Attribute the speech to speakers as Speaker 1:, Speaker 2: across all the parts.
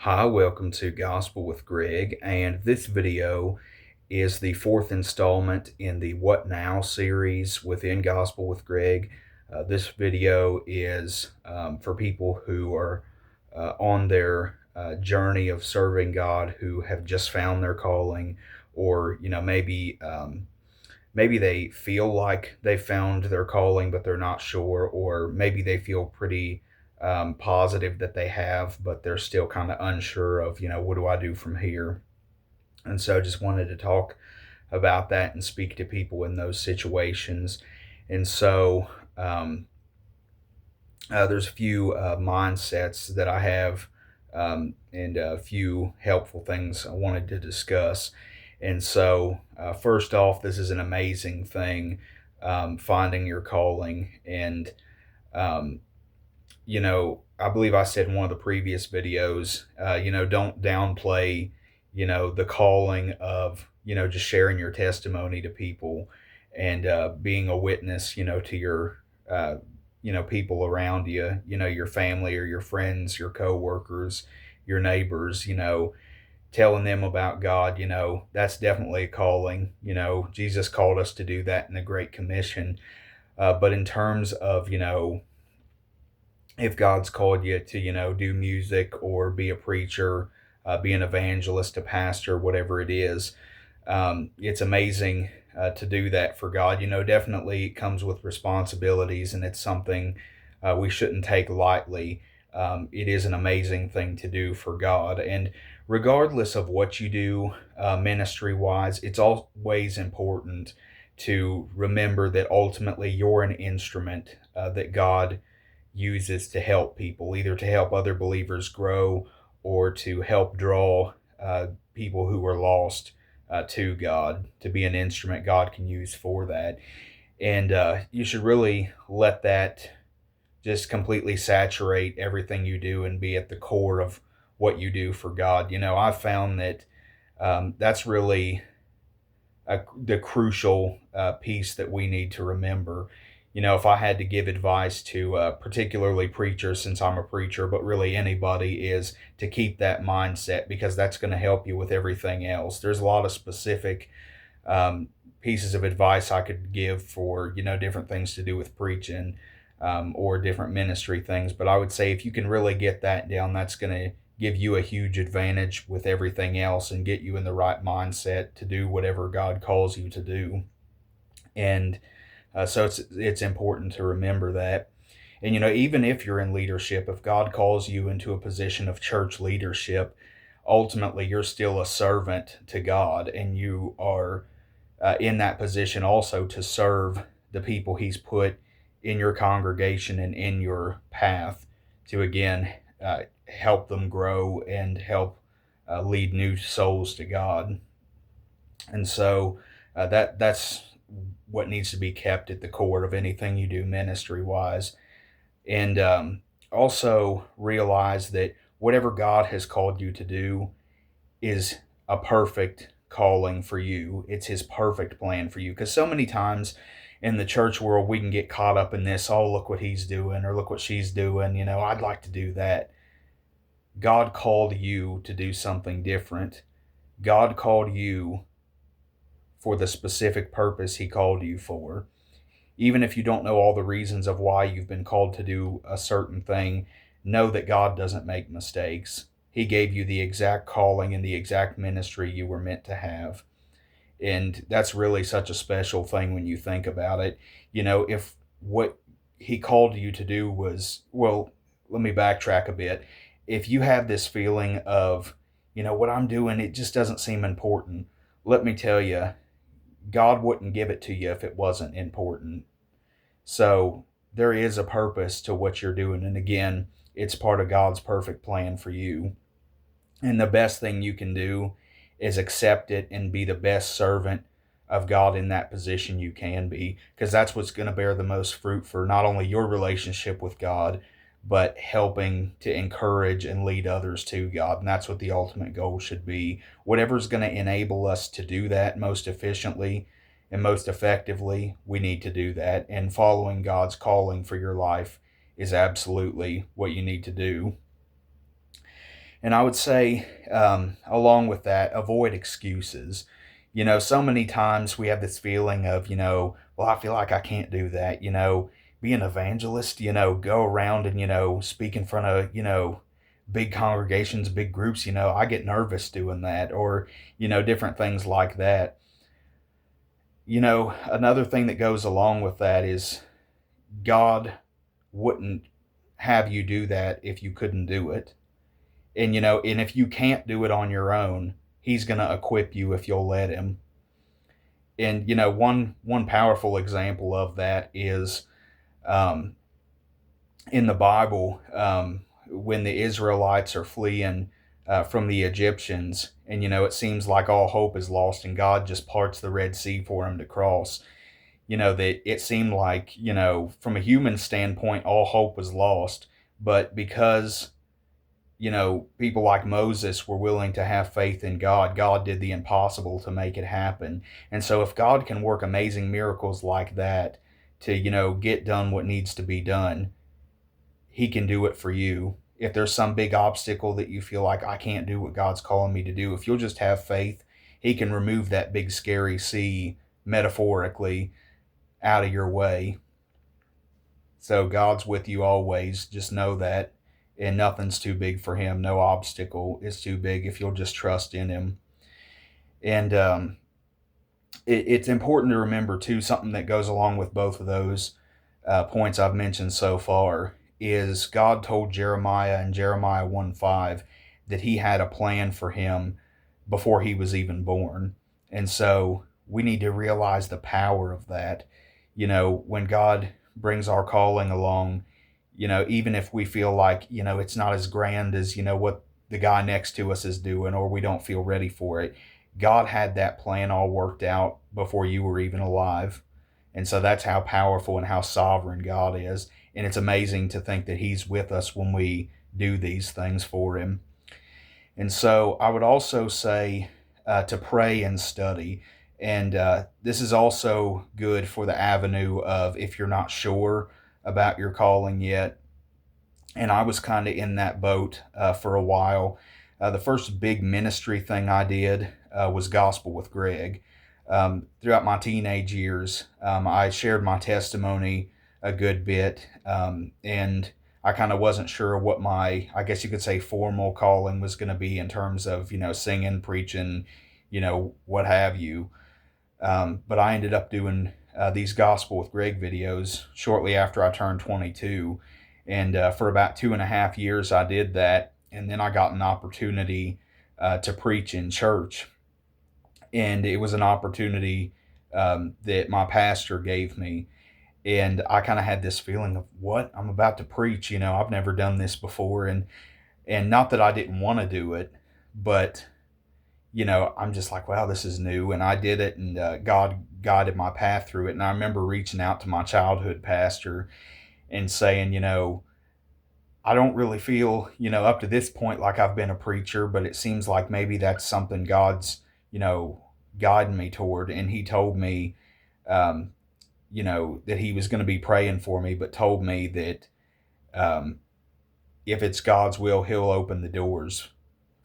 Speaker 1: Hi, welcome to Gospel with Greg, and this video is the fourth installment in the What Now series within Gospel with Greg. This video is for people who are on their journey of serving God, who have just found their calling, or maybe they feel like they found their calling, but they're not sure, or maybe they feel pretty positive that they have, but they're still kind of unsure of, what do I do from here? And so just wanted to talk about that and speak to people in those situations. And so there's a few mindsets that I have and a few helpful things I wanted to discuss. And so, first off, this is an amazing thing, finding your calling. And, um, I believe I said in one of the previous videos, don't downplay, the calling of, just sharing your testimony to people and being a witness, to your, people around you, your family or your friends, your coworkers, your neighbors, telling them about God, that's definitely a calling. Jesus called us to do that in the Great Commission. But in terms of, if God's called you to, do music or be a preacher, be an evangelist, a pastor, whatever it is, it's amazing to do that for God. Definitely it comes with responsibilities, and it's something we shouldn't take lightly. It is an amazing thing to do for God. And regardless of what you do ministry wise, it's always important to remember that ultimately you're an instrument that God uses to help people, either to help other believers grow or to help draw people who are lost to God, to be an instrument God can use for that. And you should really let that just completely saturate everything you do and be at the core of what you do for God. I've found that that's really the crucial piece that we need to remember. If I had to give advice to particularly preachers, since I'm a preacher, but really anybody, is to keep that mindset, because that's going to help you with everything else. There's a lot of specific pieces of advice I could give for, different things to do with preaching or different ministry things. But I would say if you can really get that down, that's going to give you a huge advantage with everything else and get you in the right mindset to do whatever God calls you to do. And so it's important to remember that. And even if you're in leadership, if God calls you into a position of church leadership, ultimately you're still a servant to God, and you are in that position also to serve the people He's put in your congregation and in your path to, again, help them grow and help lead new souls to God. And so that's what needs to be kept at the core of anything you do ministry wise. And also realize that whatever God has called you to do is a perfect calling for you. It's His perfect plan for you. Because so many times in the church world, we can get caught up in this, oh, look what he's doing, or look what she's doing, I'd like to do that. God called you to do something different. God called you for the specific purpose He called you for. Even if you don't know all the reasons of why you've been called to do a certain thing, know that God doesn't make mistakes. He gave you the exact calling and the exact ministry you were meant to have. And that's really such a special thing when you think about it. If what He called you to do was, well, let me backtrack a bit. If you have this feeling of, what I'm doing, it just doesn't seem important, let me tell you, God wouldn't give it to you if it wasn't important. So there is a purpose to what you're doing. And again, it's part of God's perfect plan for you. And the best thing you can do is accept it and be the best servant of God in that position you can be, because that's what's going to bear the most fruit for not only your relationship with God, but helping to encourage and lead others to God. And that's what the ultimate goal should be. Whatever's going to enable us to do that most efficiently and most effectively, we need to do that. And following God's calling for your life is absolutely what you need to do. And I would say, along with that, avoid excuses. So many times we have this feeling of, well, I feel like I can't do that. Be an evangelist, go around and, speak in front of, big congregations, big groups. I get nervous doing that, or, different things like that. Another thing that goes along with that is God wouldn't have you do that if you couldn't do it. And if you can't do it on your own, he's going to equip you if you'll let him. And one powerful example of that is um, in the Bible, when the Israelites are fleeing from the Egyptians, and it seems like all hope is lost, and God just parts the Red Sea for them to cross. That it seemed like, from a human standpoint, all hope was lost, but because people like Moses were willing to have faith in God, God did the impossible to make it happen. And so if God can work amazing miracles like that to, get done what needs to be done, he can do it for you. If there's some big obstacle that you feel like I can't do what God's calling me to do, if you'll just have faith, he can remove that big scary sea metaphorically out of your way. So God's with you always. Just know that. And nothing's too big for him. No obstacle is too big if you'll just trust in him. And it's important to remember, too, something that goes along with both of those points I've mentioned so far is God told Jeremiah in Jeremiah 1:5 that he had a plan for him before he was even born. And so we need to realize the power of that. When God brings our calling along, even if we feel like, it's not as grand as, what the guy next to us is doing, or we don't feel ready for it, God had that plan all worked out before you were even alive. And so that's how powerful and how sovereign God is. And it's amazing to think that he's with us when we do these things for him. And so I would also say to pray and study. And this is also good for the avenue of if you're not sure about your calling yet. And I was kind of in that boat for a while. The first big ministry thing I did was Gospel with Greg. Throughout my teenage years, I shared my testimony a good bit, and I kind of wasn't sure what my, I guess you could say, formal calling was going to be in terms of, singing, preaching, what have you. But I ended up doing these Gospel with Greg videos shortly after I turned 22. And for about 2.5 years, I did that. And then I got an opportunity to preach in church. And it was an opportunity that my pastor gave me. And I kind of had this feeling of, what? I'm about to preach. I've never done this before. And not that I didn't want to do it, but I'm just like, wow, this is new. And I did it, and God guided my path through it. And I remember reaching out to my childhood pastor and saying, I don't really feel, up to this point like I've been a preacher, but it seems like maybe that's something God's, guiding me toward. And he told me, that he was going to be praying for me, but told me that if it's God's will, he'll open the doors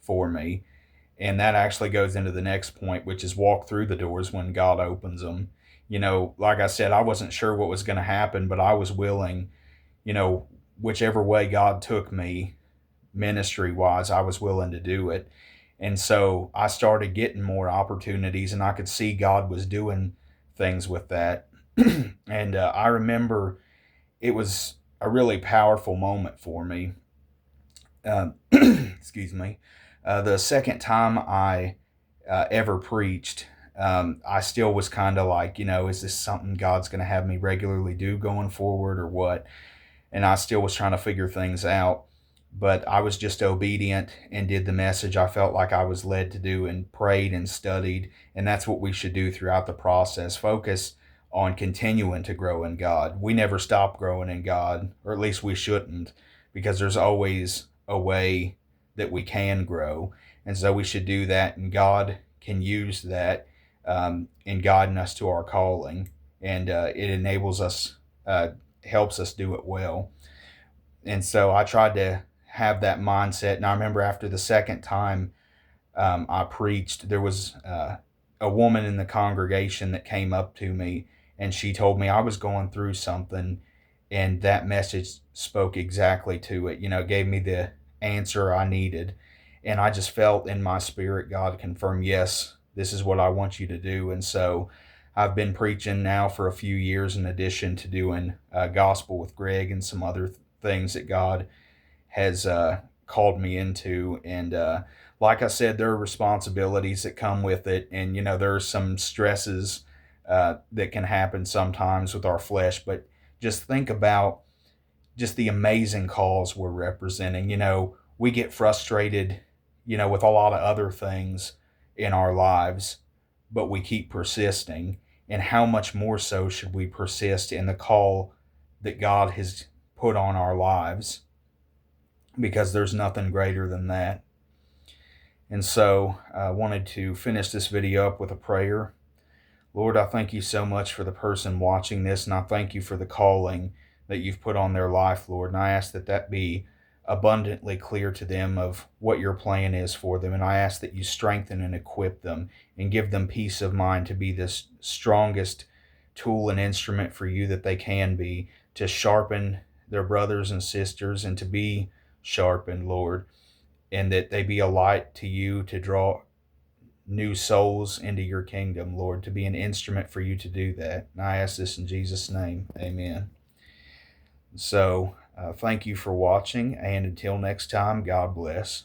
Speaker 1: for me. And that actually goes into the next point, which is walk through the doors when God opens them. Like I said, I wasn't sure what was going to happen, but I was willing, whichever way God took me ministry wise, I was willing to do it. And so I started getting more opportunities, and I could see God was doing things with that. And I remember it was a really powerful moment for me. Excuse me. The second time I ever preached, I still was kind of like, is this something God's going to have me regularly do going forward or what? And I still was trying to figure things out. But I was just obedient and did the message I felt like I was led to do, and prayed and studied. And that's what we should do throughout the process. Focus on continuing to grow in God. We never stop growing in God, or at least we shouldn't, because there's always a way that we can grow. And so we should do that, and God can use that in guiding us to our calling. And it enables us, helps us do it well. And so I tried to have that mindset. And I remember after the second time I preached, there was a woman in the congregation that came up to me, and she told me I was going through something, and that message spoke exactly to it. Gave me the answer I needed. And I just felt in my spirit God confirm, yes, this is what I want you to do. And so I've been preaching now for a few years, in addition to doing gospel with Greg and some other things that God has called me into. And like I said, there are responsibilities that come with it. And, there are some stresses that can happen sometimes with our flesh. But just think about just the amazing cause we're representing. We get frustrated, with a lot of other things in our lives, but we keep persisting. And how much more so should we persist in the call that God has put on our lives? Because there's nothing greater than that. And so I wanted to finish this video up with a prayer. Lord, I thank you so much for the person watching this, and I thank you for the calling that you've put on their life, Lord. And I ask that that be abundantly clear to them of what your plan is for them. And I ask that you strengthen and equip them and give them peace of mind to be this strongest tool and instrument for you that they can be, to sharpen their brothers and sisters and to be sharpened, Lord, and that they be a light to you to draw new souls into your kingdom, Lord, to be an instrument for you to do that. And I ask this in Jesus' name. Amen. So thank you for watching, and until next time, God bless.